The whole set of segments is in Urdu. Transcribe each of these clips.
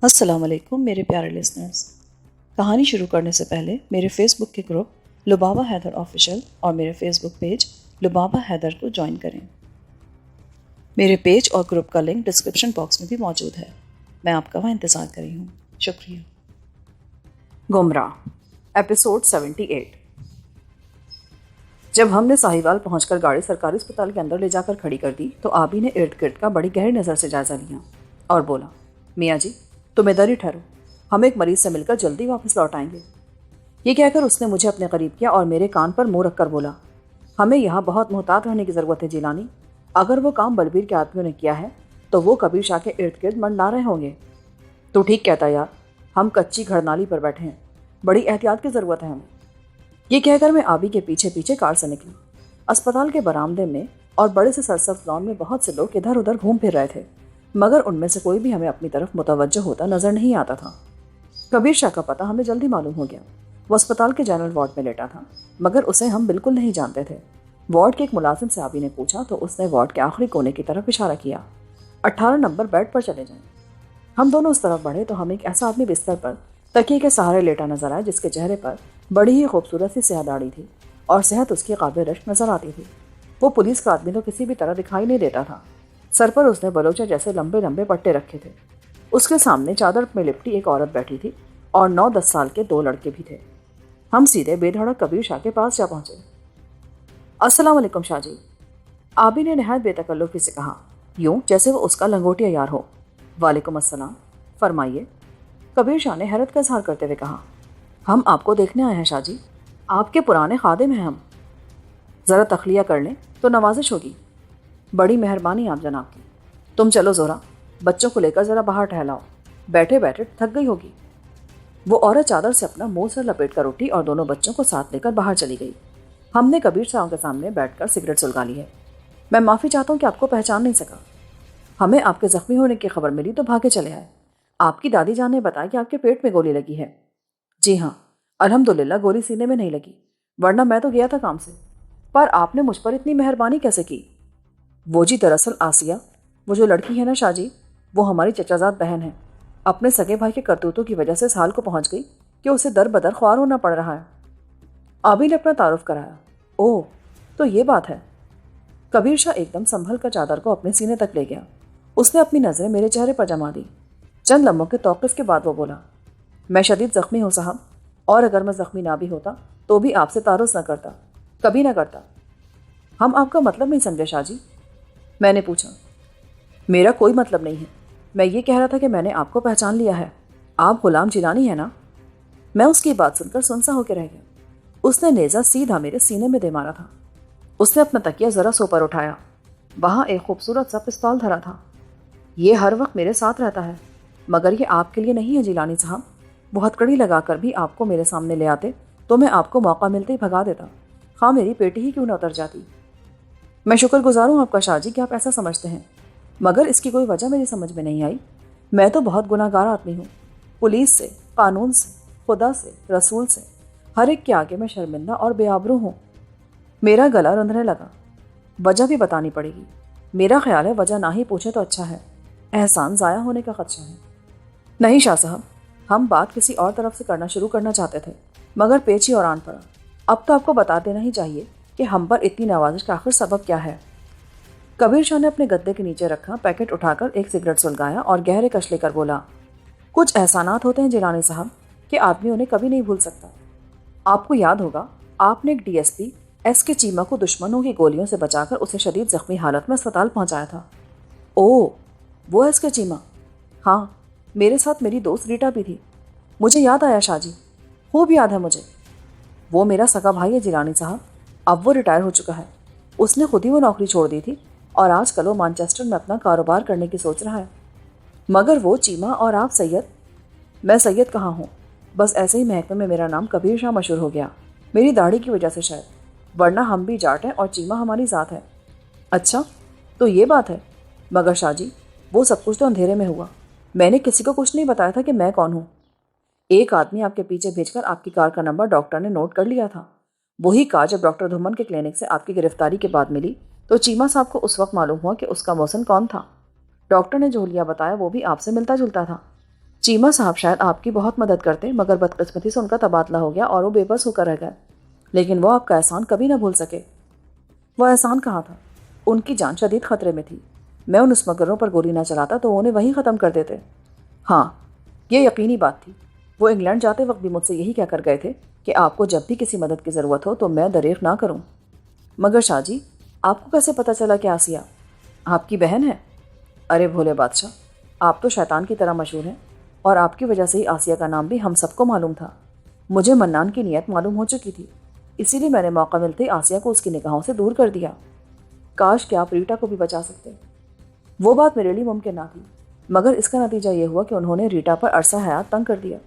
السلام علیکم میرے پیارے لسنرز. کہانی شروع کرنے سے پہلے میرے فیس بک کے گروپ لبابہ حیدر آفیشیل اور میرے فیس بک پیج لبابہ حیدر کو جوائن کریں. میرے پیج اور گروپ کا لنک ڈسکرپشن باکس میں بھی موجود ہے. میں آپ کا وہاں انتظار کر رہی ہوں. شکریہ. گمراہ ایپیسوڈ 78. جب ہم نے ساہیوال پہنچ کر گاڑی سرکاری اسپتال کے اندر لے جا کر کھڑی کر دی تو آبی نے ارد گرد کا بڑی گہری نظر سے جائزہ لیا اور بولا، میاں جی تم ادھر ہی ٹھہرو، ہم ایک مریض سے مل کر جلدی واپس لوٹ آئیں گے. یہ کہہ کر اس نے مجھے اپنے قریب کیا اور میرے کان پر منہ رکھ کر بولا، ہمیں یہاں بہت محتاط رہنے کی ضرورت ہے جیلانی. اگر وہ کام بلبیر کے آدمیوں نے کیا ہے تو وہ کبیر شاہ کے ارد گرد منڈلا رہے ہوں گے. تو ٹھیک کہتا یار، ہم کچی گھڑ نالی پر بیٹھے ہیں، بڑی احتیاط کی ضرورت ہے ہمیں. یہ کہہ کر میں آبی کے پیچھے پیچھے کار سے نکلی. اسپتال کے برآمدے میں اور بڑے سے سرسبز لان میں بہت سے لوگ ادھر ادھر گھوم پھر رہے تھے، مگر ان میں سے کوئی بھی ہمیں اپنی طرف متوجہ ہوتا نظر نہیں آتا تھا. کبیر شاہ کا پتہ ہمیں جلدی معلوم ہو گیا. وہ اسپتال کے جنرل وارڈ میں لیٹا تھا، مگر اسے ہم بالکل نہیں جانتے تھے. وارڈ کے ایک ملازم سے آبی نے پوچھا تو اس نے وارڈ کے آخری کونے کی طرف اشارہ کیا، 18 نمبر بیڈ پر چلے جائیں. ہم دونوں اس طرف بڑھے تو ہم ایک ایسا آدمی بستر پر تکیے کے سہارے لیٹا نظر آیا جس کے چہرے پر بڑی ہی خوبصورت سی سیاہ داڑھی تھی اور صحت اس کی قابل رشک نظر آتی تھی. وہ پولیس کا آدمی تو کسی بھی طرح دکھائی نہیں دیتا تھا. سر پر اس نے بلوچہ جیسے لمبے لمبے پٹے رکھے تھے. اس کے سامنے چادر میں لپٹی ایک عورت بیٹھی تھی اور 9-10 سال کے 2 لڑکے بھی تھے. ہم سیدھے بے دھڑک کبیر شاہ کے پاس جا پہنچے. السلام علیکم شاہ جی، آبی نے نہایت بے تکلفی سے کہا، یوں جیسے وہ اس کا لنگوٹیا یار ہو. وعلیکم السلام، فرمائیے. کبیر شاہ نے حیرت کا اظہار کرتے ہوئے کہا، ہم آپ کو دیکھنے آئے ہیں شاہ جی، آپ کے پرانے خادم ہیں ہم. ذرا تخلیہ کر لیں تو نوازش ہوگی. بڑی مہربانی آپ جناب کی. تم چلو زورا، بچوں کو لے کر ذرا باہر ٹہلاؤ، بیٹھے بیٹھے تھک گئی ہوگی. وہ عورت چادر سے اپنا منہ سر لپیٹ کر اٹھی اور دونوں بچوں کو ساتھ لے کر باہر چلی گئی. ہم نے کبیر شاہ کے سامنے بیٹھ کر سگریٹ سلگا لی ہے. میں معافی چاہتا ہوں کہ آپ کو پہچان نہیں سکا. ہمیں آپ کے زخمی ہونے کی خبر ملی تو بھاگے چلے آئے. آپ کی دادی جان نے بتایا کہ آپ کے پیٹ میں گولی لگی ہے. جی ہاں، الحمدللہ گولی سینے میں نہیں لگی، ورنہ میں تو گیا تھا کام سے. پر آپ نے مجھ پر اتنی مہربانی کیسے کی؟ وہ جی دراصل آسیہ، وہ جو لڑکی ہے نا شاہ جی، وہ ہماری چچا زاد بہن ہے. اپنے سگے بھائی کے کرتوتوں کی وجہ سے اس حال کو پہنچ گئی کہ اسے در بدر خوار ہونا پڑ رہا ہے. آبی نے اپنا تعارف کرایا. اوہ، تو یہ بات ہے. کبیر شاہ ایک دم سنبھل کر چادر کو اپنے سینے تک لے گیا. اس نے اپنی نظریں میرے چہرے پر جما دی. چند لمحوں کے توقف کے بعد وہ بولا، میں شدید زخمی ہوں صاحب، اور اگر میں زخمی نہ بھی ہوتا تو بھی آپ سے تعارف نہ کرتا، کبھی نہ کرتا. ہم آپ کا مطلب نہیں سمجھے شاہ جی. میں نے پوچھا. میرا کوئی مطلب نہیں ہے، میں یہ کہہ رہا تھا کہ میں نے آپ کو پہچان لیا ہے. آپ غلام جیلانی ہیں نا؟ میں اس کی بات سن کر سنسا ہو کے رہ گیا. اس نے نیزہ سیدھا میرے سینے میں دے مارا تھا. اس نے اپنا تکیہ ذرا سو پر اٹھایا. وہاں ایک خوبصورت سا پستول دھرا تھا. یہ ہر وقت میرے ساتھ رہتا ہے، مگر یہ آپ کے لیے نہیں ہے جیلانی صاحب. وہ ہتکڑی لگا کر بھی آپ کو میرے سامنے لے آتے تو میں آپ کو موقع ملتے ہی بھگا دیتا، خواہ میری پیٹی ہی کیوں نہ اتر جاتی. میں شکر گزار ہوں آپ کا شاہ جی کہ آپ ایسا سمجھتے ہیں، مگر اس کی کوئی وجہ میری سمجھ میں نہیں آئی. میں تو بہت گناہ گار آدمی ہوں. پولیس سے، قانون سے، خدا سے، رسول سے، ہر ایک کے آگے میں شرمندہ اور بے آبرو ہوں. میرا گلا رندھنے لگا. وجہ بھی بتانی پڑے گی. میرا خیال ہے وجہ نہ ہی پوچھے تو اچھا ہے، احسان ضائع ہونے کا خدشہ ہے. نہیں شاہ صاحب، ہم بات کسی اور طرف سے شروع کرنا چاہتے تھے، مگر پیچ ہی اور آن پڑا. اب تو آپ کو بتا دینا ہی چاہیے کہ ہم پر اتنی نوازش کا آخر سبب کیا ہے. کبیر شاہ نے اپنے گدے کے نیچے رکھا پیکٹ اٹھا کر ایک سگریٹ سلگایا اور گہرے کش لے کر بولا، کچھ احسانات ہوتے ہیں جیلانی صاحب کہ آدمی انہیں کبھی نہیں بھول سکتا. آپ کو یاد ہوگا آپ نے ایک ڈی ایس پی ایس کے چیمہ کو دشمنوں کی گولیوں سے بچا کر اسے شدید زخمی حالت میں اسپتال پہنچایا تھا. اوہ، وہ ایس کے چیمہ؟ ہاں، میرے ساتھ میری دوست ریٹا بھی تھی. مجھے یاد آیا شاہ جی، خوب یاد ہے مجھے. وہ میرا سگا بھائی ہے جیلانی صاحب. اب وہ ریٹائر ہو چکا ہے. اس نے خود ہی وہ نوکری چھوڑ دی تھی اور آج کل وہ مانچسٹر میں اپنا کاروبار کرنے کی سوچ رہا ہے. مگر وہ چیمہ اور آپ سید. میں سید کہاں ہوں، بس ایسے ہی محکمے میں میرا نام کبیر شاہ مشہور ہو گیا، میری داڑھی کی وجہ سے شاید، ورنہ ہم بھی جاٹ ہیں اور چیمہ ہماری ذات ہے. اچھا، تو یہ بات ہے. مگر شاہ جی، وہ سب کچھ تو اندھیرے میں ہوا. میں نے کسی کو کچھ نہیں بتایا تھا کہ میں کون ہوں. ایک آدمی آپ کے پیچھے بھیج کر آپ کی کار کا نمبر ڈاکٹر نے نوٹ کر لیا تھا. وہی کار جب ڈاکٹر دھومن کے کلینک سے آپ کی گرفتاری کے بعد ملی تو چیمہ صاحب کو اس وقت معلوم ہوا کہ اس کا موسن کون تھا. ڈاکٹر نے جو حلیہ بتایا وہ بھی آپ سے ملتا جلتا تھا. چیمہ صاحب شاید آپ کی بہت مدد کرتے، مگر بدقسمتی سے ان کا تبادلہ ہو گیا اور وہ بے بس ہو کر رہ گئے، لیکن وہ آپ کا احسان کبھی نہ بھول سکے۔ وہ احسان کہاں تھا؟ ان کی جان شدید خطرے میں تھی۔ میں ان اسمگلروں پر گولی نہ چلاتا تو انہیں وہیں ختم کر دیتے۔ ہاں، یہ یقینی بات تھی۔ وہ انگلینڈ جاتے وقت بھی مجھ سے یہی کہہ کر گئے تھے کہ آپ کو جب بھی کسی مدد کی ضرورت ہو تو میں دریغ نہ کروں۔ مگر شاہ جی، آپ کو کیسے پتہ چلا کہ آسیہ آپ کی بہن ہے؟ ارے بھولے بادشاہ، آپ تو شیطان کی طرح مشہور ہیں، اور آپ کی وجہ سے ہی آسیہ کا نام بھی ہم سب کو معلوم تھا۔ مجھے منان کی نیت معلوم ہو چکی تھی، اسی لیے میں نے موقع ملتے ہی آسیہ کو اس کی نگاہوں سے دور کر دیا۔ کاش کہ آپ ریٹا کو بھی بچا سکتے۔ وہ بات میرے لیے ممکن نہ تھی، مگر اس کا نتیجہ یہ ہوا کہ انہوں نے ریٹا پر عرصہ حیات تنگ کر دیا۔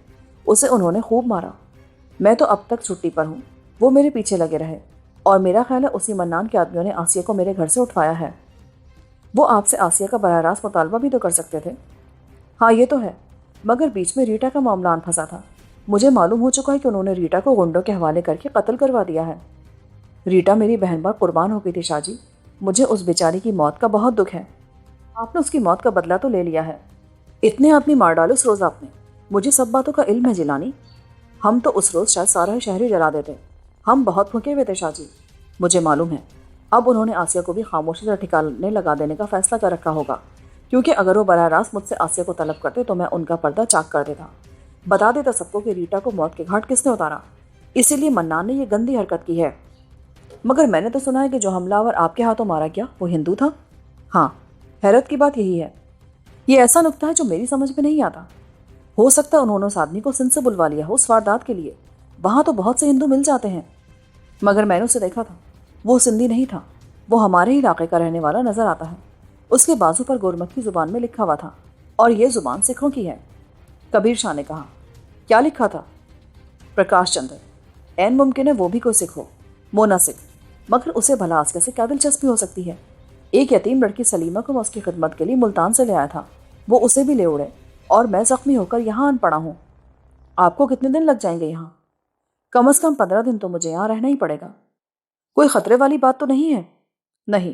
اسے انہوں نے خوب مارا۔ میں تو اب تک چھٹی پر ہوں، وہ میرے پیچھے لگے رہے، اور میرا خیال ہے اسی منان کے آدمیوں نے آسیہ کو میرے گھر سے اٹھوایا ہے۔ وہ آپ سے آسیہ کا براہ راست مطالبہ بھی تو کر سکتے تھے۔ ہاں یہ تو ہے، مگر بیچ میں ریٹا کا معاملہ آن پھنسا تھا۔ مجھے معلوم ہو چکا ہے کہ انہوں نے ریٹا کو گنڈوں کے حوالے کر کے قتل کروا دیا ہے۔ ریٹا میری بہن پر قربان ہو گئی تھی شاہ جی، مجھے اس بیچاری کی موت کا بہت دکھ ہے۔ آپ نے اس کی موت کا بدلہ تو لے لیا ہے، اتنے آدمی مار ڈالے اس روز آپ نے۔ مجھے سب باتوں کا علم ہے جیلانی، ہم تو اس روز شاید سارا شہر ہی جلا دیتے۔ ہم بہت پھنکے ہوئے تھے شاہ جی، مجھے معلوم ہے۔ اب انہوں نے آسیہ کو بھی خاموشی سے ٹھکانے لگا دینے کا فیصلہ کر رکھا ہوگا، کیونکہ اگر وہ براہ راست مجھ سے آسیہ کو طلب کرتے تو میں ان کا پردہ چاک کر دیتا، بتا دیتا سب کو کہ ریٹا کو موت کے گھاٹ کس نے اتارا۔ اسی لیے منان نے یہ گندی حرکت کی ہے۔ مگر میں نے تو سنا ہے کہ جو حملہ آور آپ کے ہاتھوں مارا گیا وہ ہندو تھا۔ ہاں، حیرت کی بات یہی ہے، یہ ایسا نکتہ ہے جو میری سمجھ میں نہیں آتا۔ ہو سکتا ہے انہوں نے اس آدمی کو سندھ سے بلوا لیا ہو اس واردات کے لیے، وہاں تو بہت سے ہندو مل جاتے ہیں۔ مگر میں نے اسے دیکھا تھا، وہ سندھی نہیں تھا، وہ ہمارے ہی علاقے کا رہنے والا نظر آتا ہے۔ اس کے بازو پر گورمکھی زبان میں لکھا ہوا تھا، اور یہ زبان سکھوں کی ہے۔ کبیر شاہ نے کہا، کیا لکھا تھا؟ پرکاش چندر، عین ممکن ہے وہ بھی کوئی سکھ ہو، مونا سکھ، مگر اسے بھلا آسیہ سے کیا دلچسپی ہو سکتی ہے؟ ایک یتیم لڑکی سلیمہ کو میں اس کی خدمت کے لیے ملتان سے لے آیا تھا، وہ اسے بھی لے اڑے، اور میں زخمی ہو کر یہاں آن پڑا ہوں۔ آپ کو کتنے دن لگ جائیں گے یہاں؟ کم از کم 15 دن تو مجھے یہاں رہنا ہی پڑے گا۔ کوئی خطرے والی بات تو نہیں ہے؟ نہیں،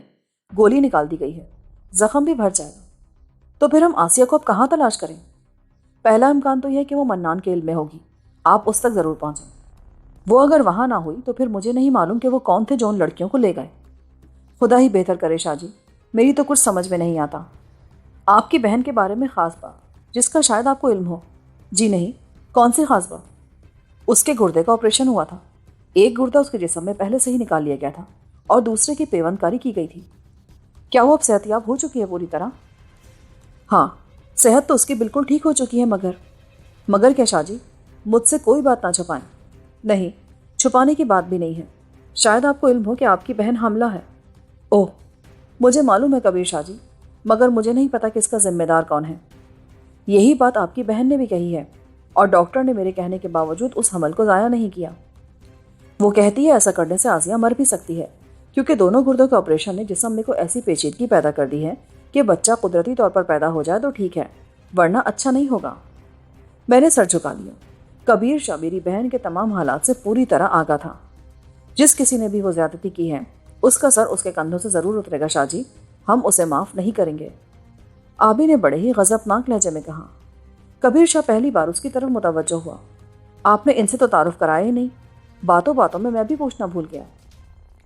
گولی نکال دی گئی ہے، زخم بھی بھر جائے گا۔ تو پھر ہم آسیہ کو اب کہاں تلاش کریں؟ پہلا امکان تو یہ ہے کہ وہ منان کے علم میں ہوگی، آپ اس تک ضرور پہنچیں۔ وہ اگر وہاں نہ ہوئی تو پھر مجھے نہیں معلوم کہ وہ کون تھے جو ان لڑکیوں کو لے گئے۔ خدا ہی بہتر کرے شاہ جی، میری تو کچھ سمجھ میں نہیں آتا۔ آپ کی بہن کے بارے میں خاص بات جس کا شاید آپ کو علم ہو؟ جی نہیں، کون سی خاص بات؟ اس کے گردے کا آپریشن ہوا تھا، ایک گردہ اس کے جسم میں پہلے سے ہی نکال لیا گیا تھا اور دوسرے کی پیوند کاری کی گئی تھی۔ کیا وہ اب صحت یاب ہو چکی ہے پوری طرح؟ ہاں، صحت تو اس کی بالکل ٹھیک ہو چکی ہے، مگر کیا شاہ جی؟ مجھ سے کوئی بات نہ چھپائیں۔ نہیں، چھپانے کی بات بھی نہیں ہے، شاید آپ کو علم ہو کہ آپ کی بہن حاملہ ہے۔ اوہ، مجھے معلوم ہے کبیر شاہ جی، مگر مجھے نہیں پتا کہ اس کا ذمہ دار کون ہے۔ یہی بات آپ کی بہن نے بھی کہی ہے، اور ڈاکٹر نے میرے کہنے کے باوجود اس حمل کو ضائع نہیں کیا۔ وہ کہتی ہے ایسا کرنے سے آسیہ مر بھی سکتی ہے، کیونکہ دونوں گردوں کے آپریشن نے جسم میں کوئی ایسی پیچیدگی پیدا کر دی ہے کہ بچہ قدرتی طور پر پیدا ہو جائے تو ٹھیک ہے، ورنہ اچھا نہیں ہوگا۔ میں نے سر جھکا لیا۔ کبیر شاہ میری بہن کے تمام حالات سے پوری طرح آگاہ تھا۔ جس کسی نے بھی وہ زیادتی کی ہے اس کا سر اس کے کندھوں سے ضرور اترے گا شاہ جی، ہم اسے معاف نہیں کریں گے۔ آبی نے بڑے ہی غضبناک لہجے میں کہا۔ کبیر شاہ پہلی بار اس کی طرف متوجہ ہوا۔ آپ نے ان سے تو تعارف کرایا ہی نہیں، باتوں باتوں میں بھی پوچھنا بھول گیا۔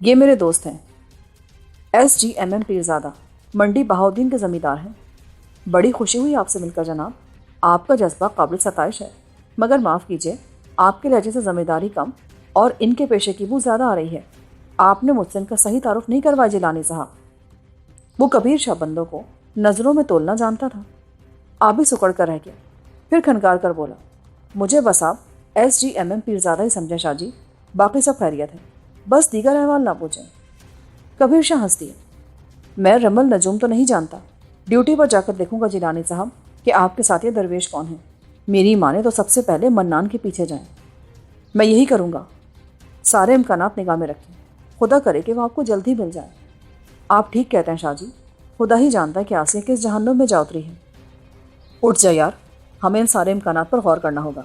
یہ میرے دوست ہیں، SGMM پیرزادہ، منڈی بہاؤدین کے زمیندار ہیں۔ بڑی خوشی ہوئی آپ سے مل کر جناب، آپ کا جذبہ قابل ستائش ہے، مگر معاف کیجیے، آپ کے لہجے سے زمینداری کم اور ان کے پیشے کی بو زیادہ آ رہی ہے۔ آپ نے مجھ سے ان کا صحیح تعارف نہیں کروایا جیلانی صاحب۔ وہ کبیر شاہ بندوں کو نظروں میں تولنا جانتا تھا۔ آبی سکڑ کر رہ گیا، پھر کھنکار کر بولا، مجھے بس آپ SGMM پیرزادہ ہی سمجھیں شاہ جی، باقی سب خیریت ہے، بس دیگر احوال نہ پوچھیں۔ کبیر شاہ ہنس دیا۔ میں رمل نجوم تو نہیں جانتا، ڈیوٹی پر جا کر دیکھوں گا جیلانی صاحب کہ آپ کے ساتھ یہ درویش کون ہیں۔ میری ماں نے تو سب سے پہلے منان کے پیچھے جائیں۔ میں یہی کروں گا، سارے امکانات نگاہ میں رکھیں، خدا کرے کہ وہ آپ کو جلد ہی مل جائے۔ آپ ٹھیک کہتے ہیں شاہ جی، خدا ہی جانتا ہے کہ آسیہ کس جہنم میں جا اتری ہے۔ اٹھ جا یار، ہمیں ان سارے امکانات پر غور کرنا ہوگا۔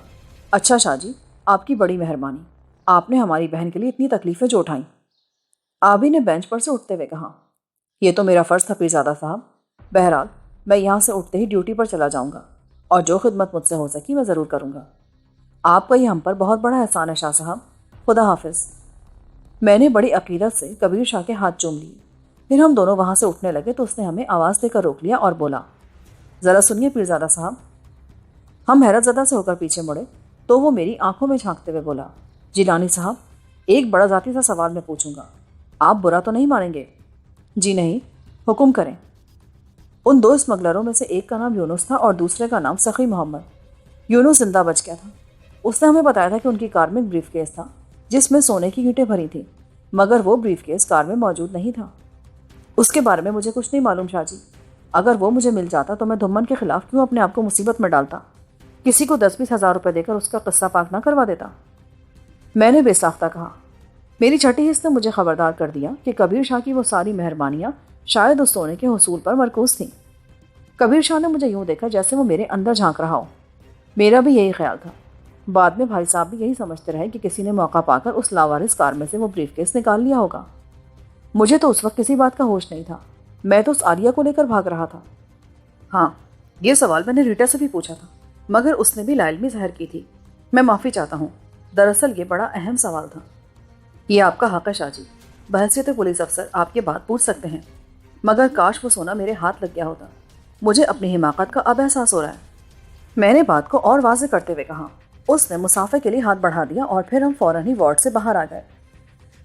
اچھا شاہ جی، آپ کی بڑی مہربانی، آپ نے ہماری بہن کے لیے اتنی تکلیفیں جو اٹھائیں۔ آبی نے بینچ پر سے اٹھتے ہوئے کہا، یہ تو میرا فرض تھا پیرزادہ صاحب، بہرحال میں یہاں سے اٹھتے ہی ڈیوٹی پر چلا جاؤں گا۔ اور جو خدمت مجھ سے ہو سکی میں ضرور کروں گا۔ آپ کا یہ ہم پر بہت بڑا احسان ہے شاہ صاحب، خدا حافظ۔ میں نے بڑی عقیدت سے کبیر شاہ کے ہاتھ چوم لیے۔ پھر ہم دونوں وہاں سے اٹھنے لگے تو اس نے ہمیں آواز دے کر روک لیا اور بولا، ذرا سنیے پیرزادہ صاحب۔ ہم حیرت زدہ سے ہو کر پیچھے مڑے تو وہ میری آنکھوں میں جھانکتے ہوئے بولا، جیلانی صاحب، ایک بڑا ذاتی سا سوال میں پوچھوں گا، آپ برا تو نہیں مانیں گے؟ جی نہیں، حکم کریں۔ ان دو اسمگلروں میں سے ایک کا نام یونس تھا اور دوسرے کا نام سخی محمد۔ یونس زندہ بچ گیا تھا۔ اس نے ہمیں بتایا تھا کہ ان کی کار میں ایک بریف کیس تھا جس میں سونے کی اینٹیں بھری تھیں، مگر وہ بریف کیس کار میں موجود نہیں تھا۔ اس کے بارے میں مجھے کچھ نہیں معلوم شاہ جی۔ اگر وہ مجھے مل جاتا تو میں دھمن کے خلاف کیوں اپنے آپ کو مصیبت میں ڈالتا؟ کسی کو 10-20 ہزار روپے دے کر اس کا قصہ پاک نہ کروا دیتا؟ میں نے بے ساختہ کہا۔ میری چھٹی حص نے مجھے خبردار کر دیا کہ کبیر شاہ کی وہ ساری مہربانیاں شاید اس سونے کے حصول پر مرکوز تھیں۔ کبیر شاہ نے مجھے یوں دیکھا جیسے وہ میرے اندر جھانک رہا ہو۔ میرا بھی یہی خیال تھا۔ بعد میں بھائی صاحب بھی یہی سمجھتے رہے کہ کسی نے موقع پا کر اس لاوارث کار میں سے وہ بریف کیس نکال لیا ہوگا۔ مجھے تو اس وقت کسی بات کا ہوش نہیں تھا۔ میں تو اس عالیہ کو لے کر بھاگ رہا تھا۔ ہاں، یہ سوال میں نے ریٹا سے بھی پوچھا تھا، مگر اس نے بھی لا علمی ظاہر کی تھی۔ میں معافی چاہتا ہوں، دراصل یہ بڑا اہم سوال تھا۔ یہ آپ کا حق ہے شاہ جی، بحیثیت پولیس افسر آپ یہ بات پوچھ سکتے ہیں، مگر کاش وہ سونا میرے ہاتھ لگ گیا ہوتا۔ مجھے اپنی حماقت کا اب احساس ہو رہا ہے۔ میں نے بات کو اور واضح کرتے ہوئے کہا۔ اس نے مسافے کے لیے ہاتھ بڑھا دیا اور پھر ہم فوراً ہی وارڈ سے باہر آ گئے۔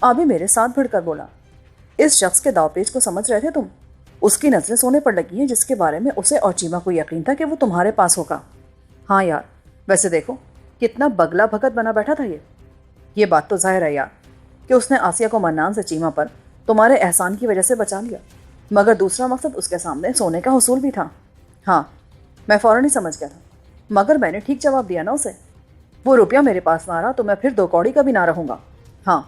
آبی میرے ساتھ بھڑ کر بولا، اس شخص کے داؤ پیچ کو سمجھ رہے تھے تم؟ اس کی نظریں سونے پر لگی ہیں جس کے بارے میں اسے اور چیما کو یقین تھا کہ وہ تمہارے پاس ہوگا۔ ہاں یار، ویسے دیکھو کتنا بگلا بھگت بنا بیٹھا تھا یہ بات تو ظاہر ہے یار کہ اس نے آسیہ کو منان سے چیما پر تمہارے احسان کی وجہ سے بچا لیا، مگر دوسرا مقصد اس کے سامنے سونے کا حصول بھی تھا۔ ہاں، میں فوراً ہی سمجھ گیا تھا، مگر میں نے ٹھیک جواب دیا نا اسے۔ وہ روپیہ میرے پاس نہ رہا تو میں پھر 2 کوڑی کا بھی نہ رہوں گا۔ ہاں،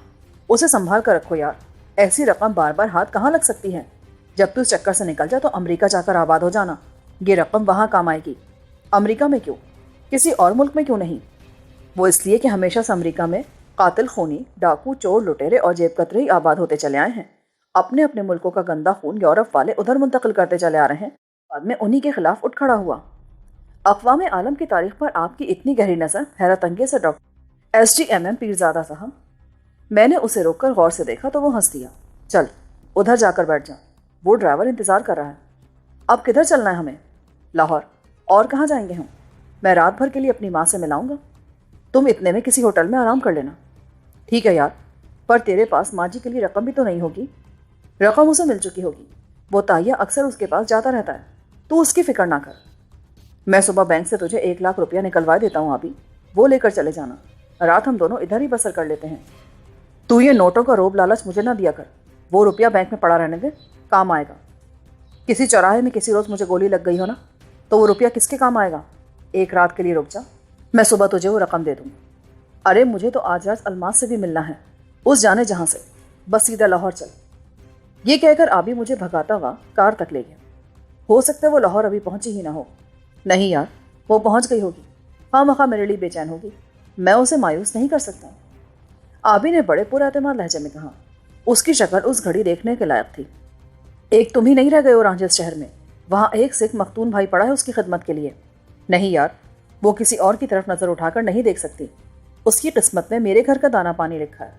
اسے سنبھال کر رکھو یار، ایسی رقم بار بار ہاتھ کہاں لگ سکتی ہے؟ جب تو اس چکر سے نکل جا تو امریکہ جا کر آباد ہو جانا، یہ رقم وہاں کام آئے گی۔ امریکہ میں کیوں؟ کسی اور ملک میں کیوں نہیں؟ وہ اس لیے کہ ہمیشہ سے امریکہ میں قاتل، خونی، ڈاکو، چور، لٹیرے اور جیب کترے ہی آباد ہوتے چلے آئے ہیں۔ اپنے اپنے ملکوں کا گندا خون یورپ والے ادھر منتقل کرتے چلے آ رہے ہیں، بعد میں انہی کے خلاف اٹھ کھڑا ہوا۔ اقوام عالم کی تاریخ پر آپ کی اتنی گہری نظر حیرت انگیز ہے ڈاکٹر SDMM پیرزادہ صاحب۔ میں نے اسے روک کر غور سے دیکھا تو وہ ہنس دیا۔ چل ادھر جا کر بیٹھ جا، وہ ڈرائیور انتظار کر رہا ہے۔ اب کدھر چلنا ہے ہمیں؟ لاہور۔ اور کہاں جائیں گے ہم؟ میں رات بھر کے لیے اپنی ماں سے ملاؤں گا، تم اتنے میں کسی ہوٹل میں آرام کر لینا۔ ٹھیک ہے یار، پر تیرے پاس ماں جی کے لیے رقم بھی تو نہیں ہوگی؟ رقم اسے مل چکی ہوگی، وہ تائیہ اکثر اس کے پاس جاتا رہتا ہے، تو اس کی فکر نہ کر۔ میں صبح بینک سے تجھے 1 لاکھ روپیہ نکلوا دیتا ہوں ابھی، وہ لے کر چلے جانا، رات ہم دونوں ادھر ہی بسر کر لیتے ہیں۔ تو یہ نوٹوں کا روب لالچ مجھے نہ دیا کر، وہ روپیہ بینک میں پڑا رہنے دے، کام آئے گا۔ کسی چوراہے میں کسی روز مجھے گولی لگ گئی ہو نا، تو وہ روپیہ کس کے کام آئے گا؟ ایک رات کے لیے رک جا، میں صبح تجھے وہ رقم دے دوں گا۔ ارے مجھے تو آج رات الماس سے بھی ملنا ہے، اس جانے جہاں سے، بس سیدھا لاہور چل۔ یہ کہہ کر آبی مجھے بھگاتا ہوا کار تک لے گیا۔ ہو سکتا ہے وہ لاہور ابھی پہنچی ہی نہ ہو۔ نہیں یار، وہ پہنچ گئی ہوگی، خواہ مخواہ میرے لیے بے چین ہوگی، میں اسے مایوس نہیں کر سکتا۔ آبی نے بڑے پر اعتماد لہجے میں کہا۔ اس کی شکل اس گھڑی دیکھنے کے لائق تھی۔ ایک تم ہی نہیں رہ گئے ہو رانجس شہر میں، وہاں ایک سکھ مختون بھائی پڑا ہے اس کی خدمت کے لیے۔ نہیں یار، وہ کسی اور کی طرف نظر اٹھا کر نہیں دیکھ سکتی، اس کی قسمت میں میرے گھر کا دانا پانی لکھا ہے۔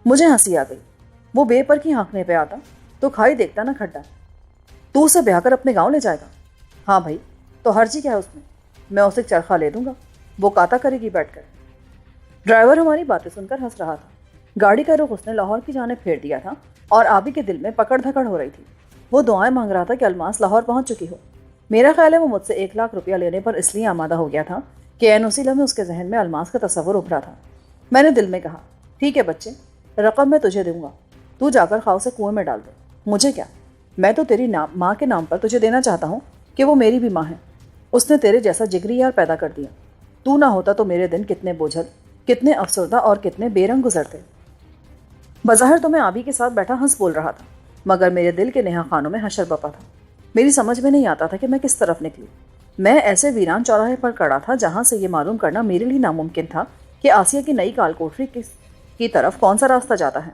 مجھے ہنسی آ گئی۔ وہ بے پر کی ہانکنے پہ آتا تو کھائی دیکھتا نہ کھڈا۔ تو اسے بیاہ کر اپنے گاؤں لے جائے گا؟ ہاں بھائی، تو حرجی کیا ہے اس میں اسے چرخہ لے دوں گا، وہ کاتا کرے گی بیٹھ کر۔ ڈرائیور ہماری باتیں سن کر ہنس رہا تھا۔ گاڑی کا رخ اس نے لاہور کی جانب پھیر دیا تھا اور آبی کے دل میں پکڑ دھکڑ ہو رہی تھی۔ وہ دعائیں مانگ رہا تھا کہ الماس لاہور پہنچ چکی ہو۔ میرا خیال ہے وہ مجھ سے 1 لاکھ روپیہ لینے پر اس لیے آمادہ ہو گیا تھا کہ عین اسی لمحے اس کے ذہن میں الماس کا تصور ابھرا تھا۔ میں نے دل میں کہا، ٹھیک ہے بچے، رقم میں تجھے دوں گا، تو جا کر خواہ سے کنویں میں ڈال دے، مجھے کیا؟ میں تو تیری ماں کے نام پر تجھے دینا چاہتا ہوں کہ وہ میری بھی ماں ہے۔ اس نے تیرے جیسا جگری یار پیدا کر دیا، تو نہ ہوتا تو میرے دن کتنے بوجھل، کتنے افسردہ اور کتنے بے رنگ گزرتے۔ بظاہر تو میں آبی کے ساتھ بیٹھا ہنس بول رہا تھا، مگر میرے دل کے نہا خانوں میں حشر بپا تھا۔ میری سمجھ میں نہیں آتا تھا کہ میں کس طرف نکلوں۔ میں ایسے ویران چوراہے پر کڑا تھا جہاں سے یہ معلوم کرنا میرے لیے ناممکن تھا کہ آسیہ کی نئی کال کوٹری کی طرف کون سا راستہ جاتا ہے۔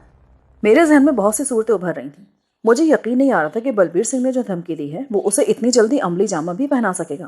میرے ذہن میں بہت سی صورتیں ابھر رہی تھیں۔ مجھے یقین نہیں آ رہا تھا کہ بلبیر سنگھ نے جو دھمکی دی ہے وہ اسے اتنی جلدی عملی جامہ بھی پہنا سکے گا۔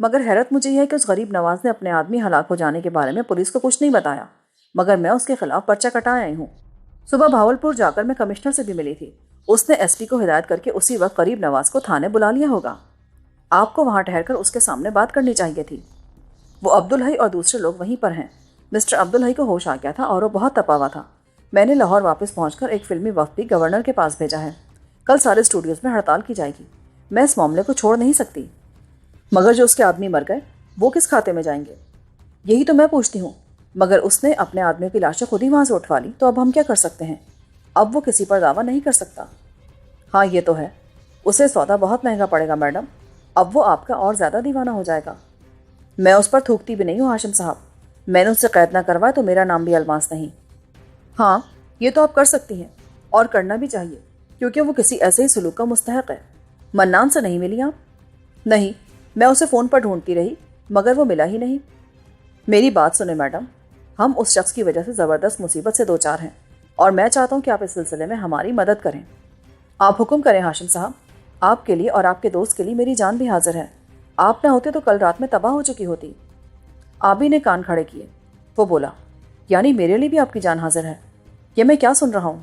مگر حیرت مجھے یہ ہے کہ اس غریب نواز نے اپنے آدمی ہلاک ہو جانے کے بارے میں پولیس کو کچھ نہیں بتایا، مگر میں اس کے خلاف پرچہ کٹایا ہی ہوں۔ صبح بھاولپور جا کر میں کمشنر سے بھی ملی تھی، اس نے ایس پی کو ہدایت کر کے اسی وقت غریب نواز کو تھانے بلا لیا ہوگا۔ آپ کو وہاں ٹھہر کر اس کے سامنے بات کرنی چاہیے تھی۔ وہ عبدالحی اور دوسرے لوگ وہیں پر ہیں۔ مسٹر عبدالحی کو ہوش آ گیا تھا اور وہ بہت تپا ہوا تھا۔ میں نے لاہور واپس پہنچ کر ایک فلمی وفد بھی گورنر کے پاس بھیجا ہے۔ کل سارے اسٹوڈیوز میں ہڑتال کی جائے گی۔ میں اس معاملے کو چھوڑ نہیں سکتی۔ مگر جو اس کے آدمی مر گئے وہ کس کھاتے میں جائیں گے؟ یہی تو میں پوچھتی ہوں۔ مگر اس نے اپنے آدمیوں کی لاشیں خود ہی وہاں سے اٹھوا لی، تو اب ہم کیا کر سکتے ہیں؟ اب وہ کسی پر دعویٰ نہیں کر سکتا۔ ہاں یہ تو ہے، اسے سودا بہت مہنگا پڑے گا میڈم، اب وہ آپ کا اور زیادہ دیوانہ ہو جائے گا۔ میں اس پر تھوکتی بھی نہیں ہوں ہاشم صاحب، میں نے اس سے قید نہ کروایا تو میرا نام بھی الماس نہیں۔ ہاں یہ تو آپ کر سکتی ہیں، اور کرنا بھی چاہیے، کیونکہ وہ کسی ایسے ہی سلوک کا مستحق ہے۔ منان سے نہیں ملی آپ؟ نہیں، میں اسے فون پر ڈھونڈتی رہی مگر وہ ملا ہی نہیں۔ میری بات سنیں میڈم، ہم اس شخص کی وجہ سے زبردست مصیبت سے دوچار ہیں، اور میں چاہتا ہوں کہ آپ اس سلسلے میں ہماری مدد کریں۔ آپ حکم کریں ہاشم صاحب، آپ کے لیے اور آپ کے دوست کے لیے میری جان بھی حاضر ہے۔ آپ نہ ہوتے تو کل رات میں تباہ ہو چکی ہوتی۔ آبی نے کان کھڑے کیے۔ وہ بولا، یعنی میرے لیے بھی آپ کی جان حاضر ہے؟ یہ میں کیا سن رہا ہوں؟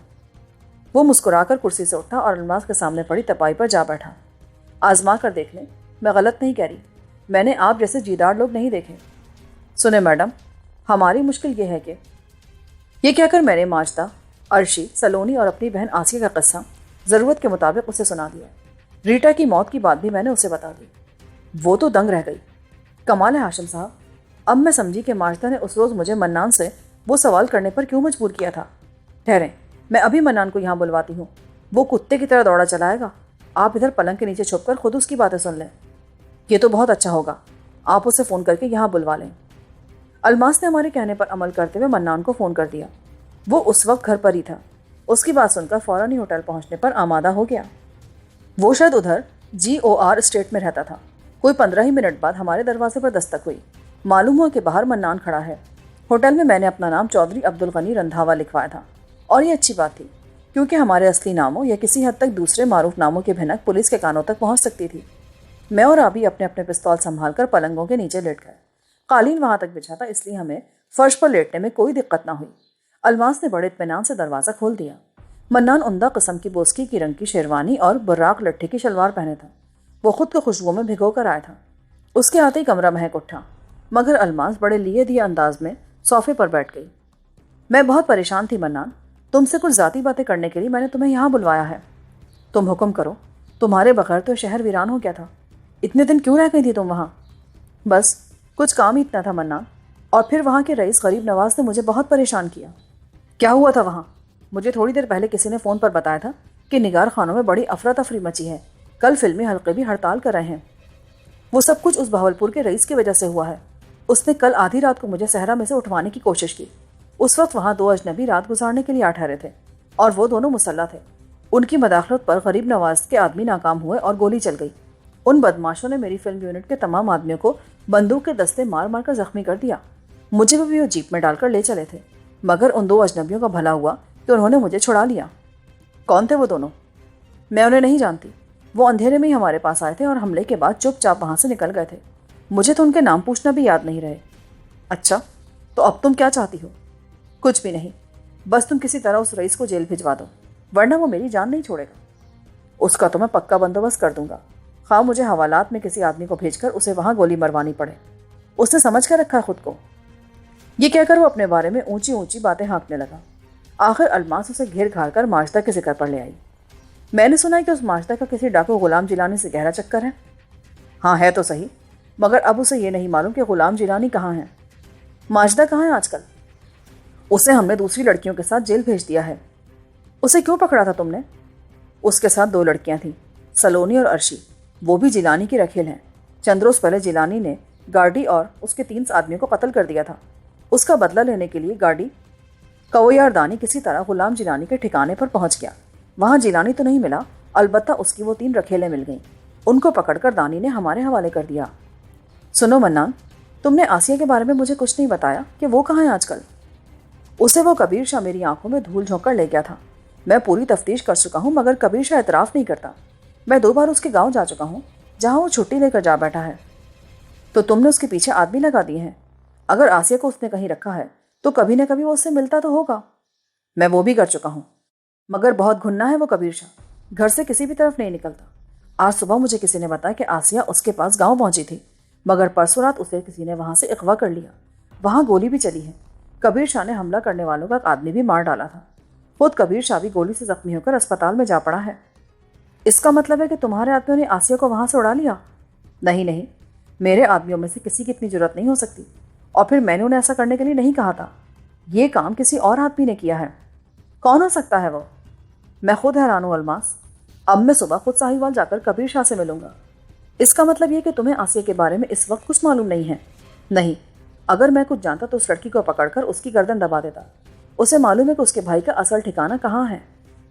وہ مسکرا کر کرسی سے اٹھا اور الماس کے سامنے پڑی تپائی پر جا بیٹھا۔ آزما کر دیکھ لیں، میں غلط نہیں کہہ رہی، میں نے آپ جیسے جیدار لوگ نہیں دیکھے۔ سنیں میڈم، ہماری مشکل یہ ہے کہ یہ کہہ کر میں نے ماجدہ، عرشی، سلونی اور اپنی بہن آسیہ کا قصہ ضرورت کے مطابق اسے سنا دیا۔ ریٹا کی موت کی بات بھی میں نے اسے بتا دی۔ وہ تو دنگ رہ گئی۔ کمال ہے ہاشم صاحب، اب میں سمجھی کہ ماجدہ نے اس روز مجھے منان سے وہ سوال کرنے پر کیوں مجبور کیا تھا۔ ٹھہریں، میں ابھی منان کو یہاں بلواتی ہوں، وہ کتے کی طرح دوڑا چلائے گا۔ آپ ادھر پلنگ کے نیچے چھپ کر خود اس کی باتیں سن لیں۔ یہ تو بہت اچھا ہوگا، آپ اسے فون کر کے یہاں بلوا لیں۔ الماس نے ہمارے کہنے پر عمل کرتے ہوئے منان کو فون کر دیا۔ وہ اس وقت گھر پر ہی تھا۔ اس کی بات سن کر فوراً ہی ہوٹل پہنچنے پر آمادہ ہو گیا۔ وہ شاید ادھر GOR اسٹیٹ میں رہتا تھا۔ کوئی 15 ہی منٹ بعد ہمارے دروازے پر دستک ہوئی۔ معلوم ہوا کہ باہر منان کھڑا ہے۔ ہوٹل میں نے اپنا نام چودھری عبدالغنی رندھاوا لکھوایا تھا، اور یہ اچھی بات تھی، کیونکہ ہمارے اصلی ناموں یا کسی حد تک دوسرے معروف ناموں کی بھنک پولیس کے کانوں تک پہنچ سکتی تھی۔ میں اور آبی اپنے اپنے پستول سنبھال کر پلنگوں کے نیچے لیٹ گئے۔ قالین وہاں تک بچھا تھا، اس لیے ہمیں فرش پر لیٹنے میں کوئی دقت نہ ہوئی۔ الماس نے بڑے اطمینان سے دروازہ کھول دیا۔ منان عمدہ قسم کی بوسکی کی رنگ کی شیروانی اور براق لٹھی کی شلوار پہنے تھا۔ وہ خود کو خوشبو میں بھگو کر آیا تھا۔ اس کے آتے ہی کمرہ مہک اٹھا، مگر الماس بڑے لیے دیے انداز میں صوفے پر بیٹھ گئی۔ میں بہت پریشان تھی منان، تم سے کچھ ذاتی باتیں کرنے کے لیے میں نے تمہیں یہاں بلوایا ہے۔ تم حکم کرو، تمہارے بغیر تو شہر ویران ہو گیا تھا۔ اتنے دن کیوں رہ گئی تھی تم وہاں؟ بس کچھ کام ہی اتنا تھا منان، اور پھر وہاں کے رئیس غریب نواز نے مجھے بہت پریشان کیا۔ کیا ہوا تھا وہاں؟ مجھے تھوڑی دیر پہلے کسی نے فون پر بتایا تھا کہ نگار خانوں میں بڑی افراتفری مچی ہے، کل فلمی حلقے بھی ہڑتال کر رہے ہیں۔ وہ سب کچھ اس بہاولپور کے رئیس کی وجہ سے ہوا ہے۔ اس نے کل آدھی رات کو مجھے صحرا میں سے اٹھوانے کی کوشش کی۔ اس وقت وہاں 2 اجنبی رات گزارنے کے لیے آ ٹھہرے تھے، اور وہ دونوں مسلح تھے۔ ان کی مداخلت پر غریب نواز کے آدمی ناکام ہوئے اور گولی چل گئی۔ ان بدماشوں نے میری فلم یونٹ کے تمام آدمیوں کو بندوق کے دستے مار مار کر زخمی کر دیا۔ مجھے بھی وہ جیپ میں ڈال کر لے چلے تھے، مگر ان 2 اجنبیوں کا بھلا ہوا کہ انہوں نے مجھے چھڑا لیا۔ کون تھے وہ دونوں؟ میں انہیں نہیں جانتی۔ وہ اندھیرے میں ہی ہمارے پاس آئے تھے اور حملے کے بعد چپ چاپ وہاں سے نکل گئے تھے۔ مجھے تو ان کے نام پوچھنا بھی یاد نہیں رہے۔ اچھا، تو اب تم کیا چاہتی ہو؟ کچھ بھی نہیں، بس تم کسی طرح اس رئیس کو جیل بھجوا دو، ورنہ وہ میری جان نہیں چھوڑے گا۔ اس کا تو میں پکا بندوبست کر دوں گا، خواہ مجھے حوالات میں کسی آدمی کو بھیج کر اسے وہاں گولی مروانی پڑے۔ اس نے سمجھ کر رکھا خود کو۔ یہ کہہ کر وہ اپنے بارے میں اونچی اونچی باتیں ہانکنے لگا۔ آخر الماس اسے گھیر گھار کر ماجدہ کے ذکر پر لے آئی۔ میں نے سنا ہے کہ اس ماجدہ کا کسی ڈاکو غلام جیلانی سے گہرا چکر ہے۔ ہاں ہے تو صحیح، مگر اب اسے یہ نہیں معلوم کہ غلام جیلانی کہاں ہیں۔ ماجدہ کہاں ہے آج کل؟ اسے ہم نے دوسری لڑکیوں کے ساتھ جیل بھیج دیا ہے۔ اسے کیوں پکڑا تھا تم نے؟ اس کے ساتھ 2 لڑکیاں تھیں، سلونی اور عرشی، وہ بھی جیلانی کی رکھیل ہیں۔ چند روز پہلے جیلانی نے گارڈی اور اس کے 3 آدمیوں کو قتل کر دیا تھا۔ اس کا بدلہ لینے کے لیے گارڈی کویاردانی کسی طرح غلام جیلانی کے ٹھکانے پر پہنچ گیا۔ وہاں جیلانی تو نہیں ملا، البتہ اس کی وہ 3 رکھیلیں مل گئیں۔ ان کو پکڑ کر دانی نے ہمارے حوالے کر دیا۔ سنو منان، تم نے آسیہ کے بارے میں مجھے کچھ نہیں بتایا کہ وہ کہاں ہے آج کل؟ اسے وہ کبیر شاہ میری آنکھوں میں دھول جھونک کر لے گیا تھا۔ میں پوری تفتیش کر چکا ہوں، مگر کبیر شاہ اعتراف نہیں کرتا۔ میں 2 بار اس کے گاؤں جا چکا ہوں، جہاں وہ چھٹی لے کر جا بیٹھا ہے۔ تو تم نے اس کے پیچھے آدمی لگا دیے ہیں؟ اگر آسیہ کو اس نے کہیں رکھا ہے تو کبھی نہ کبھی وہ اس سے ملتا تو ہوگا۔ میں وہ بھی کر چکا ہوں، مگر بہت گھننا ہے وہ کبیر شاہ، گھر سے کسی بھی طرف نہیں نکلتا۔ آج صبح مجھے کسی نے بتایا کہ آسیہ اس کے پاس گاؤں پہنچی تھی، مگر پرسوں رات اسے کسی نے وہاں سے اغوا کر لیا۔ وہاں گولی بھی چلی ہے۔ کبیر شاہ نے حملہ کرنے والوں کا ایک آدمی بھی مار ڈالا تھا۔ خود کبیر شاہ بھی گولی سے زخمی ہو کر اسپتال میں جا پڑا ہے۔ اس کا مطلب ہے کہ تمہارے آدمیوں نے آسیہ کو وہاں سے اڑا لیا؟ نہیں، میرے آدمیوں میں سے کسی کی اتنی جرات نہیں ہو سکتی، اور پھر میں نے انہیں ایسا کرنے کے لیے نہیں کہا تھا۔ یہ کام کسی اور آدمی نے کیا ہے۔ کون ہو سکتا ہے وہ؟ میں خود حیران ہوں الماس۔ اب میں صبح خود ساہیوال جا کر کبیر شاہ سے ملوں گا۔ اس کا مطلب یہ کہ تمہیں آسیہ کے بارے میں اس وقت کچھ معلوم نہیں ہے؟ نہیں، اگر میں کچھ جانتا تو اس لڑکی کو پکڑ کر اس کی گردن دبا دیتا۔ اسے معلوم ہے کہ اس کے بھائی کا اصل ٹھکانہ کہاں ہے۔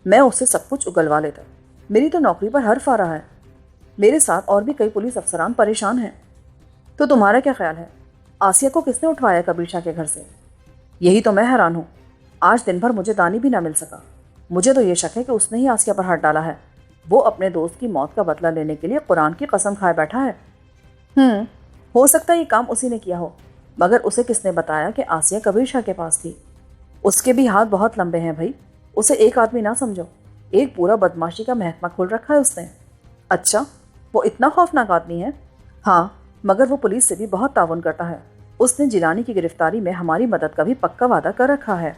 میں اس سے سب کچھ اگلوا لیتا۔ میری تو نوکری پر حرف آ رہا ہے۔ میرے ساتھ اور بھی کئی پولیس افسران پریشان ہیں۔ تو تمہارا کیا خیال ہے، آسیہ کو کس نے اٹھوایا کبیر شاہ کے گھر سے؟ یہی تو میں حیران ہوں۔ آج دن بھر مجھے دانی بھی نہ مل سکا۔ مجھے تو یہ شک ہے کہ اس نے ہی آسیہ پر ہاتھ ڈالا ہے۔ وہ اپنے دوست کی موت کا بدلہ لینے کے لیے قرآن کی قسم کھائے بیٹھا ہے۔ ہو سکتا ہے یہ کام اسی نے کیا ہو، مگر اسے کس نے بتایا کہ آسیہ کبیر شاہ کے پاس تھی؟ اس کے بھی ہاتھ بہت لمبے ہیں بھائی، اسے ایک آدمی نہ سمجھو، ایک پورا بدماشی کا محکمہ کھول رکھا ہے اس نے۔ اچھا، وہ اتنا خوفناک آدمی ہے؟ ہاں، مگر وہ پولیس سے بھی بہت تعاون کرتا ہے۔ اس نے جیلانی کی گرفتاری میں ہماری مدد کا بھی پکا وعدہ کر رکھا ہے۔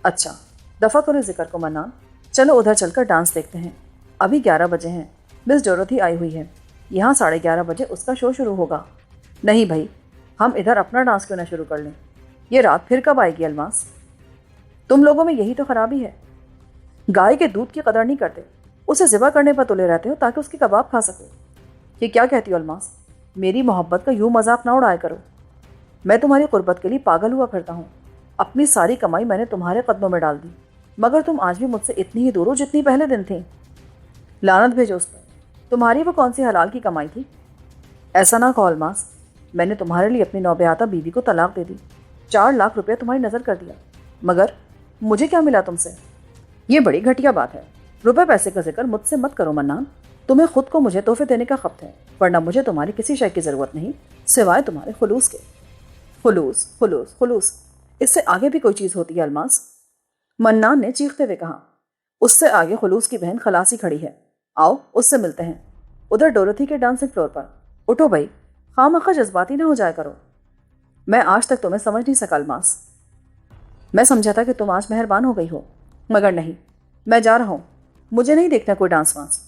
اچھا، دفع کرو ذکر کو منان، چلو ادھر چل کر ڈانس دیکھتے ہیں۔ ابھی 11 بجے ہیں، مس ڈورتھی آئی ہوئی ہے، یہاں 11:30 بجے اس کا شو شروع ہوگا۔ نہیں بھائی، ہم ادھر اپنا ڈانس کیوں نہ شروع کر لیں؟ یہ رات پھر کب آئے گی الماس؟ تم لوگوں میں یہی تو خرابی ہے، گائے کے دودھ کی قدر نہیں کرتے، اسے ذبح کرنے پر تلے رہتے ہو تاکہ اس کی کباب کھا سکو۔ یہ کیا کہتی ہو الماس؟ میری محبت کا یوں مذاق نہ اڑایا کرو۔ میں تمہاری قربت کے لیے پاگل ہوا پھرتا ہوں۔ اپنی ساری کمائی میں نے تمہارے قدموں میں ڈال دی، مگر تم آج بھی مجھ سے اتنی ہی دور ہو جتنی پہلے دن تھی۔ لعنت بھیجو اس پر، تمہاری وہ کون سی حلال کی کمائی تھی؟ ایسا نہ کہو الماس، میں نے تمہارے لیے اپنی نوبیاتا بیوی کو طلاق دے دی، 4 لاکھ روپے تمہاری نظر کر دیا، مگر مجھے کیا ملا تم سے؟ یہ بڑی گھٹیا بات ہے۔ روپے پیسے کا ذکر مجھ سے مت کرو منان، تمہیں خود کو مجھے تحفے دینے کا خبت ہے، ورنہ مجھے تمہاری کسی شے کی ضرورت نہیں سوائے تمہارے خلوص کے۔ خلوص خلوص خلوص، اس سے آگے بھی کوئی چیز ہوتی ہے الماس؟ منان نے چیختے ہوئے کہا۔ اس سے آگے خلوص کی بہن خلاصی کھڑی ہے، آؤ اس سے ملتے ہیں، ادھر ڈورتھی کے ڈانسنگ فلور پر۔ اٹھو بھائی، خواہ جذباتی نہ ہو جایا کرو۔ میں آج تک تمہیں سمجھ نہیں سکا الماس۔ میں سمجھا تھا کہ تم آج مہربان ہو گئی ہو، مگر نہیں، میں جا رہا ہوں، مجھے نہیں دیکھنا کوئی ڈانس وانس۔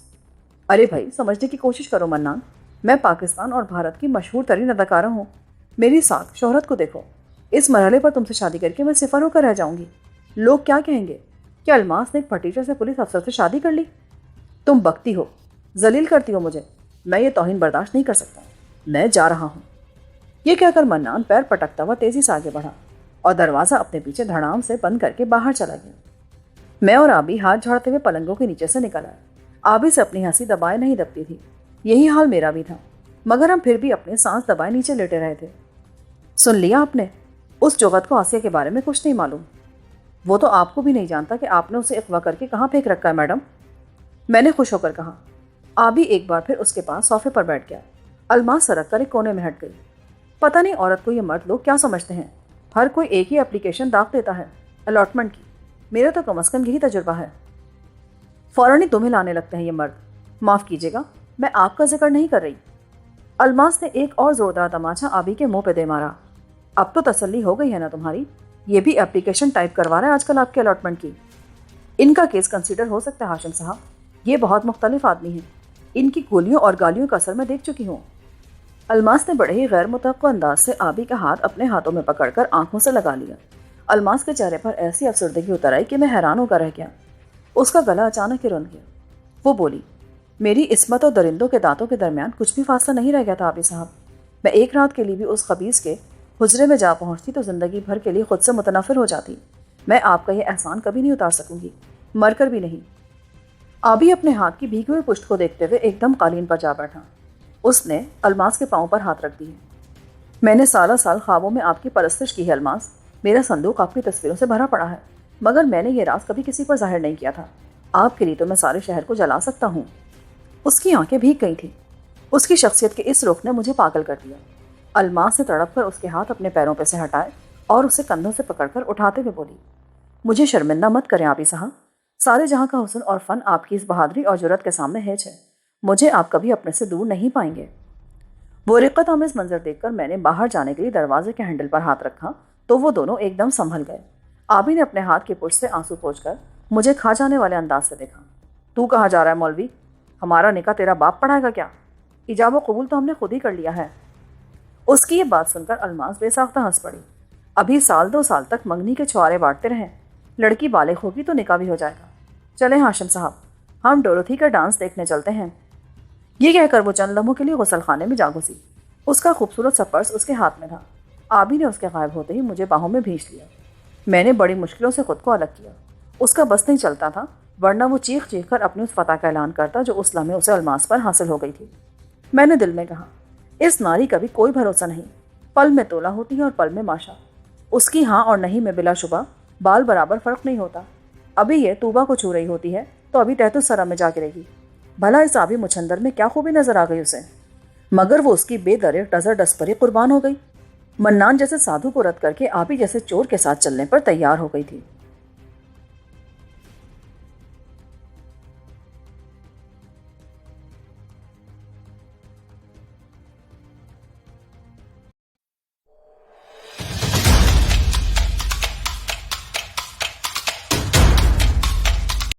ارے بھائی سمجھنے کی کوشش کرو منان، میں پاکستان اور بھارت کی مشہور ترین اداکارہ ہوں، میری ساتھ شہرت کو دیکھو۔ اس مرحلے پر تم سے شادی کر کے میں صفر ہو کر رہ جاؤں گی۔ لوگ کیا کہیں گے؟ کیا الماس نے ایک پھٹیچر سے پولیس افسر سے شادی کر لی؟ تم بکتی ہو، ذلیل کرتی ہو مجھے، میں یہ توہین برداشت نہیں کر سکتا، میں جا رہا ہوں۔ یہ کہہ کر منان پیر پٹکتا ہوا تیزی سے آگے بڑھا اور دروازہ اپنے پیچھے دھڑام سے بند کر کے باہر چلا گیا۔ میں اور آبی ہاتھ جھاڑتے ہوئے پلنگوں کے نیچے سے نکل آئے۔ آبی سے اپنی ہنسی دبائے نہیں دبتی تھی، یہی حال میرا بھی تھا، مگر ہم پھر بھی اپنے سانس دبائے نیچے لیٹے رہے تھے۔ سن لیا آپ نے؟ اس جغت کو آسیہ کے بارے میں کچھ نہیں معلوم۔ وہ تو آپ کو بھی نہیں جانتا کہ آپ نے اسے اغوا کر کے کہاں پھینک رکھا ہے میڈم، میں نے خوش ہو کر کہا۔ آبی ایک بار پھر اس کے پاس صوفے پر بیٹھ گیا۔ الماس سرک کر ایک کونے میں ہٹ گئی۔ پتہ نہیں عورت کو یہ مرد لوگ کیا سمجھتے ہیں، ہر کوئی ایک ہی اپلیکیشن داغ دیتا ہے الاٹمنٹ کی، میرا تو کم از کم یہی تجربہ ہے۔ فوراً ہی تمہیں لانے لگتے ہیں یہ مرد۔ معاف کیجیے گا، میں آپ کا ذکر نہیں کر رہی۔ الماس نے ایک اور زوردار تماچا آبی کے منہ پہ دے مارا۔ اب تو تسلی ہو گئی ہے نا تمہاری؟ یہ بھی اپلیکیشن ٹائپ کروا رہا ہے آج کل آپ کے الاٹمنٹ کی۔ ان کا کیس کنسیڈر ہو سکتا ہے ہاشم صاحب، یہ بہت مختلف آدمی ہیں، ان کی گولیوں اور گالیوں کا اثر میں دیکھ چکی ہوں۔ الماس نے بڑے ہی غیر متوقع انداز سے آبی کا ہاتھ اپنے ہاتھوں میں پکڑ کر آنکھوں سے لگا لیا۔ الماس کے چہرے پر ایسی افسردگی اتر آئی کہ میں حیران ہو کر رہ گیا۔ اس کا گلا اچانک ہی رند گیا۔ وہ بولی، میری عصمت اور درندوں کے دانتوں کے درمیان کچھ بھی فاصلہ نہیں رہ گیا تھا آبی صاحب۔ میں ایک رات کے لیے بھی اس خبیث کے حجرے میں جا پہنچتی تو زندگی بھر کے لیے خود سے متنفر ہو جاتی۔ میں آپ کا یہ احسان کبھی نہیں اتار سکوں گی، مر کر بھی نہیں۔ آبی اپنے ہاتھ کی بھیگی ہوئی پشت کو دیکھتے ہوئے ایک دم قالین پر جا بیٹھا۔ اس نے الماس کے پاؤں پر ہاتھ رکھ دیے۔ میں نے سالہ سال خوابوں میں آپ کی پرستش کی ہے الماس، میرا صندوق آپ کی تصویروں سے بھرا پڑا ہے، مگر میں نے یہ راز کبھی کسی پر ظاہر نہیں کیا تھا۔ آپ کے لیے تو میں سارے شہر کو جلا سکتا ہوں۔ اس کی آنکھیں بھیگ گئی تھیں۔ اس کی شخصیت کے اس رخ نے مجھے پاگل کر دیا۔ الماس نے تڑپ کر اس کے ہاتھ اپنے پیروں پہ سے ہٹائے اور اسے کندھوں سے پکڑ کر اٹھاتے ہوئے بولی، مجھے شرمندہ مت کریں آبی صاحب، سارے جہاں کا حسن اور فن آپ کی اس بہادری اور جرأت کے سامنے ہیچ ہے، مجھے آپ کبھی اپنے سے دور نہیں پائیں گے۔ وہ رقت آمیز منظر دیکھ کر میں نے باہر جانے کے لیے دروازے کے ہینڈل پر ہاتھ رکھا تو وہ دونوں ایک دم سنبھل گئے۔ آبی نے اپنے ہاتھ کی پشت سے آنسو پوچھ کر مجھے کھا جانے والے انداز سے دیکھا۔ تو کہاں جا رہا ہے مولوی؟ ہمارا نکاح تیرا باپ پڑھائے گا کیا؟ ایجاب و قبول تو ہم نے خود ہی کر لیا ہے۔ اس کی یہ بات سن کر الماس بے ساختہ ہنس پڑی۔ ابھی 2 سال تک منگنی کے چھوارے بانٹتے رہیں، لڑکی بالغ ہوگی تو نکاح بھی ہو جائے گا۔ چلیں ہاشم صاحب، ہم ڈورتھی کا ڈانس دیکھنے چلتے ہیں۔ یہ کہہ کر وہ چند لمحوں کے لیے غسل خانے میں جا گھسی۔ اس کا خوبصورت سا پرس اس کے ہاتھ میں تھا۔ آبی نے اس کے غائب ہوتے ہی مجھے باہوں میں بھینچ لیا۔ میں نے بڑی مشکلوں سے خود کو الگ کیا۔ اس کا بس نہیں چلتا تھا، ورنہ وہ چیخ چیخ کر اپنی اس فتح کا اعلان کرتا جو اس لمحے اسے الماس پر حاصل ہو گئی تھی۔ میں نے دل میں کہا، اس ناری کا بھی کوئی بھروسہ نہیں، پل میں تولا ہوتی ہے اور پل میں ماشا۔ اس کی ہاں اور نہیں میں بلا شبہ بال برابر فرق نہیں ہوتا۔ ابھی یہ توبہ کو چھو رہی ہوتی ہے تو ابھی تحت السرا میں جا گرے گی۔ بھلا اس آبی مچھندر میں کیا خوبی نظر آ گئی اسے، مگر وہ اس کی بے درے ٹزر ڈس پر ہی قربان ہو گئی۔ منان جیسے سادھو کو رد کر کے آبی جیسے چور کے ساتھ چلنے پر تیار ہو گئی تھی۔